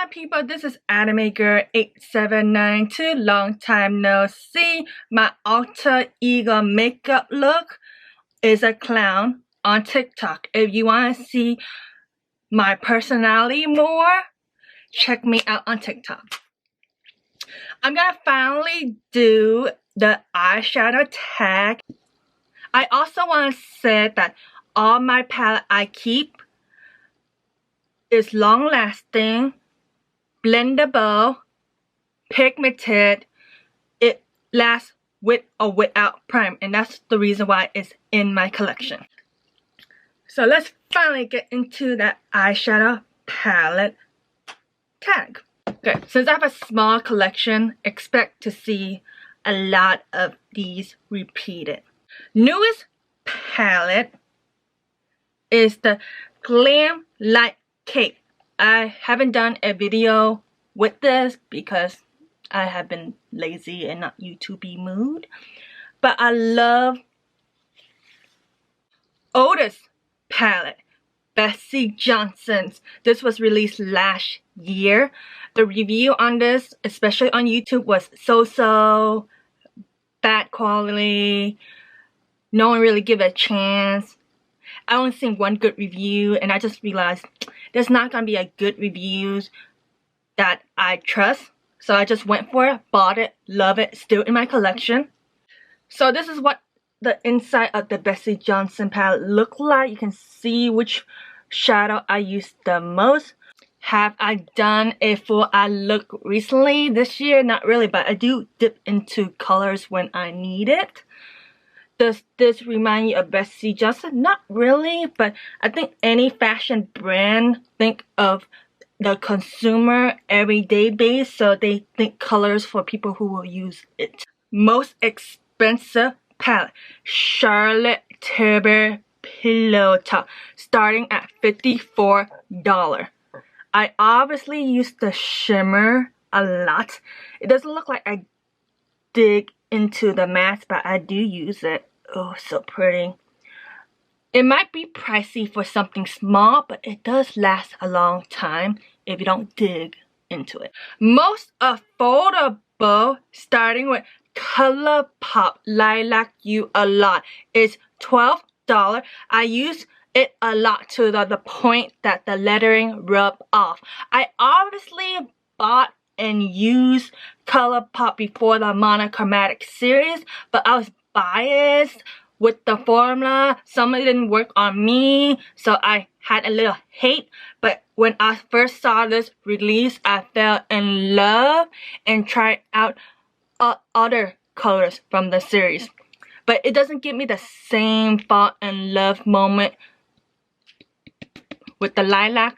my people, this is Anime Girl 8792. Long time no see. My alter ego makeup look is a clown on TikTok. If you want to see my personality more, check me out on TikTok. I'm gonna finally do the eyeshadow tag. I also want to say that all my palette I keep is long lasting, blendable, pigmented. It lasts with or without prime, and that's the reason why it's in my collection. So let's finally get into that eyeshadow palette tag. Okay, since I have a small collection, expect to see a lot of these repeated. Newest palette is the Glam Light Cake. I haven't done a video with this because I have been lazy and not YouTube mood, but I love oldest palette, Bessie Johnson's. This was released last year. The review on this, especially on YouTube, was so bad quality. No one really gave it a chance. I only seen one good review, and I just realized there's not gonna be a good reviews that I trust. So I just went for it, bought it, love it, still in my collection. So this is what the inside of the Bessie Johnson palette look like. You can see which shadow I use the most. Have I done a full eye look recently this year? Not really, but I do dip into colors when I need it. Does this remind you of Bessie Johnson? Not really, but I think any fashion brand think of the consumer everyday base, so they think colors for people who will use it. Most expensive palette, Charlotte Tilbury Pillow Talk, starting at $54. I obviously use the shimmer a lot. It doesn't look like I dig into the matte, but I do use it. Oh, so pretty. It might be pricey for something small, but it does last a long time if you don't dig into it. Most affordable, starting with ColourPop Lilac You a Lot, is $12. I use it a lot to the point that the lettering rub off. I obviously bought and used ColourPop before the monochromatic series, but I was biased with the formula. Some of it didn't work on me, so I had a little hate. But when I first saw this release, I fell in love and tried out other colors from the series. But it doesn't give me the same fall in love moment with the lilac.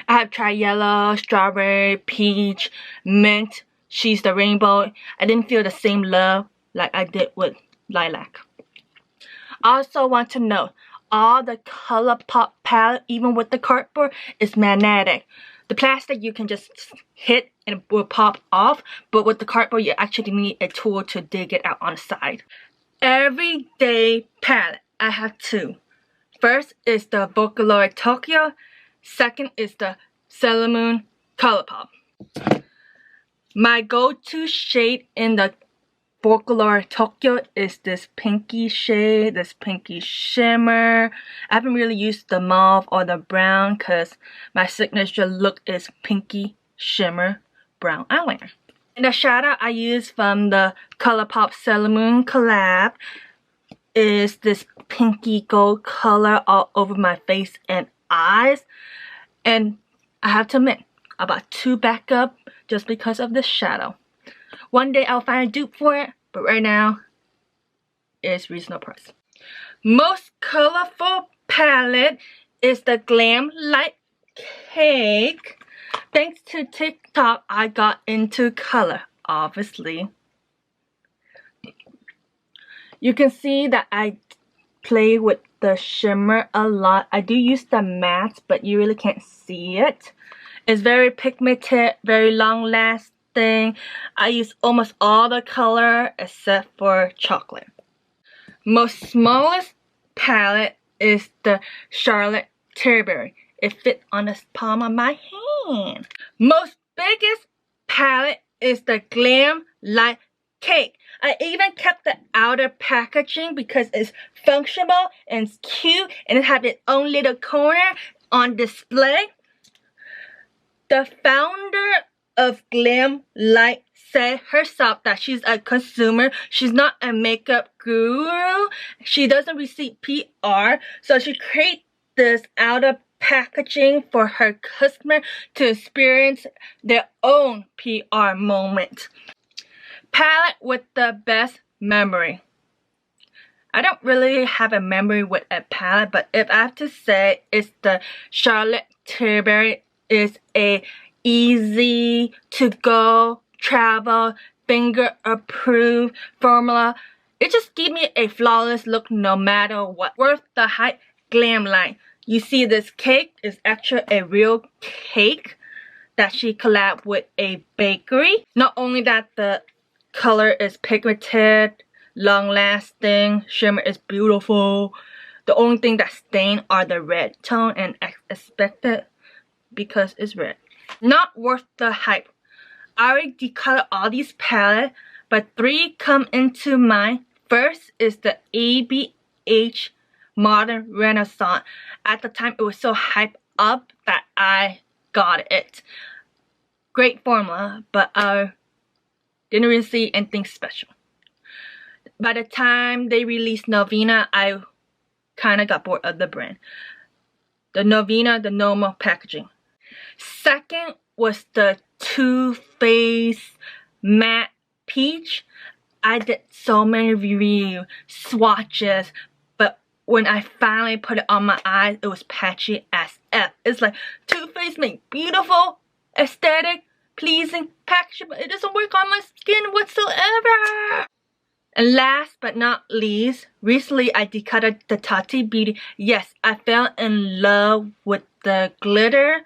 I have tried yellow, strawberry, peach, mint, she's the rainbow. I didn't feel the same love like I did with lilac. I also want to know, all the ColourPop palette, even with the cardboard, is magnetic. The plastic you can just hit and it will pop off, but with the cardboard you actually need a tool to dig it out on the side. Everyday palette, I have two. First is the Vocaloid Tokyo. Second is the Sailor Moon ColourPop. My go-to shade in the Vocaloid Tokyo is this pinky shade, this pinky shimmer. I haven't really used the mauve or the brown because my signature look is pinky shimmer brown eyeliner. And the shadow I use from the ColourPop Sailor Moon collab is this pinky gold color all over my face and eyes. And I have to admit, I bought two backup just because of this shadow. One day I'll find a dupe for it, but right now it's reasonable price. Most colorful palette is the Glam Light Cake. Thanks to TikTok, I got into color, obviously. You can see that I play with the shimmer a lot. I do use the matte, but you really can't see it. It's very pigmented, very long lasting. I use almost all the color except for chocolate. Most smallest palette is the Charlotte Tilbury. It fit on the palm of my hand. Most biggest palette is the Glam Light Cake. I even kept the outer packaging because it's functional and it's cute and it has its own little corner on display. The founder of Glam Light said herself that she's a consumer. She's not a makeup guru. She doesn't receive PR. So she created this outer packaging for her customer to experience their own PR moment. Palette with the best memory. I don't really have a memory with a palette, but if I have to say, it's the Charlotte Tilbury. It's a easy to go, travel, finger approved formula. It just gives me a flawless look no matter what. Worth the hype. Glam Light. You see this cake is actually a real cake that she collabed with a bakery. Not only that, the color is pigmented, long lasting, shimmer is beautiful. The only thing that stained are the red tone, and I expected because it's red. Not worth the hype. I already decolored all these palettes, but 3 come into mind. First is the ABH Modern Renaissance. At the time, it was so hyped up that I got it. Great formula, but I didn't really see anything special. By the time they released Novena, I kind of got bored of the brand. The Novena, the normal packaging. Second was the Too Faced Matte Peach. I did so many reviews, swatches, but when I finally put it on my eyes, it was patchy as F. It's like Too Faced make beautiful, aesthetic, pleasing packaging, but it doesn't work on my skin whatsoever. And last but not least, recently I decolored the Tati Beauty. Yes, I fell in love with the glitter,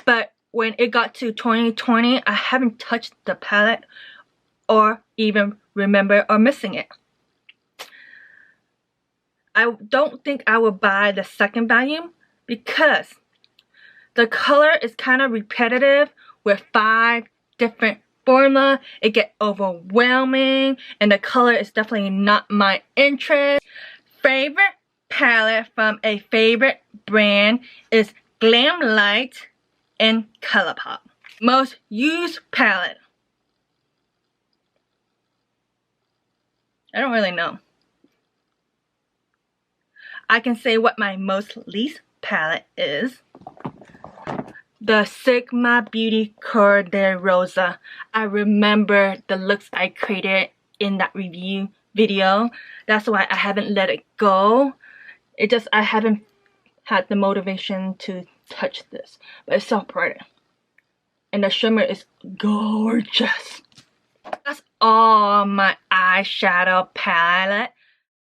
but when it got to 2020, I haven't touched the palette or even remember or missing it. I don't think I will buy the second volume because the color is kind of repetitive with 5 different formula. It gets overwhelming and the color is definitely not my interest. Favorite palette from a favorite brand is Glam Light and ColourPop. Most used palette. I don't really know. I can say what my most least palette is. The Sigma Beauty Cœur de Rosa. I remember the looks I created in that review video. That's why I haven't let it go. I haven't had the motivation to touch this. But it's so pretty. And the shimmer is gorgeous. That's all my eyeshadow palette.